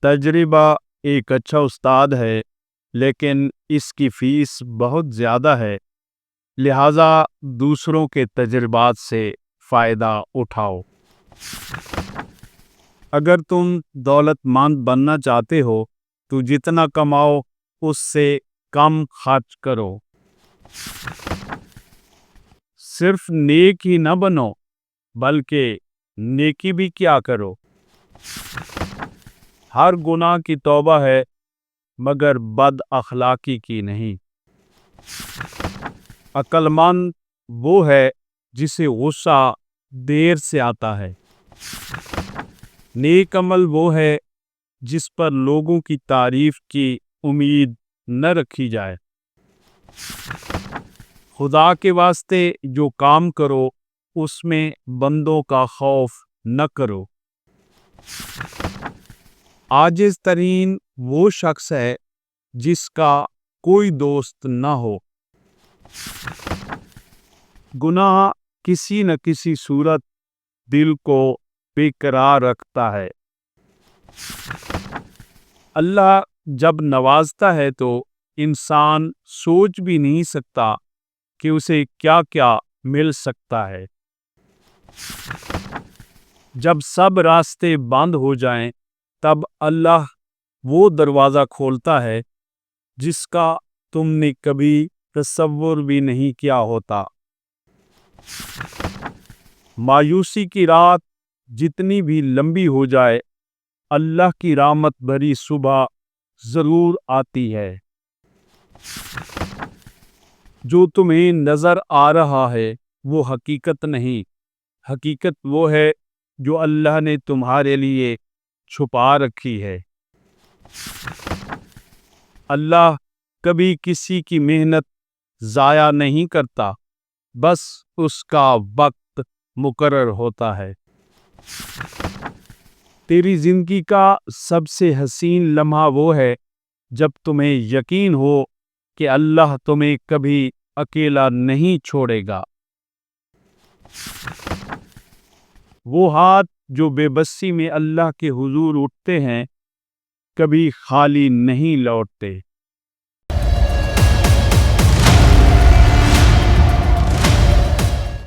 تجربہ ایک اچھا استاد ہے، لیکن اس کی فیس بہت زیادہ ہے، لہذا دوسروں کے تجربات سے فائدہ اٹھاؤ۔ اگر تم دولت مند بننا چاہتے ہو تو جتنا کماؤ اس سے کم خرچ کرو۔ صرف نیک ہی نہ بنو بلکہ نیکی بھی کیا کرو۔ ہر گناہ کی توبہ ہے مگر بد اخلاقی کی نہیں۔ عقل مند وہ ہے جسے غصہ دیر سے آتا ہے۔ نیک عمل وہ ہے جس پر لوگوں کی تعریف کی امید نہ رکھی جائے۔ خدا کے واسطے جو کام کرو اس میں بندوں کا خوف نہ کرو۔ عاجز ترین وہ شخص ہے جس کا کوئی دوست نہ ہو۔ گناہ کسی نہ کسی صورت دل کو بے قرار رکھتا ہے۔ اللہ جب نوازتا ہے تو انسان سوچ بھی نہیں سکتا کہ اسے کیا کیا مل سکتا ہے۔ جب سب راستے بند ہو جائیں تب اللہ وہ دروازہ کھولتا ہے جس کا تم نے کبھی تصور بھی نہیں کیا ہوتا۔ مایوسی کی رات جتنی بھی لمبی ہو جائے، اللہ کی رحمت بھری صبح ضرور آتی ہے۔ جو تمہیں نظر آ رہا ہے وہ حقیقت نہیں، حقیقت وہ ہے جو اللہ نے تمہارے لیے چھپا رکھی ہے۔ اللہ کبھی کسی کی محنت ضائع نہیں کرتا، بس اس کا وقت مقرر ہوتا ہے۔ تیری زندگی کا سب سے حسین لمحہ وہ ہے جب تمہیں یقین ہو کہ اللہ تمہیں کبھی اکیلا نہیں چھوڑے گا۔ وہ ہاتھ جو بے بسی میں اللہ کے حضور اٹھتے ہیں کبھی خالی نہیں لوٹتے۔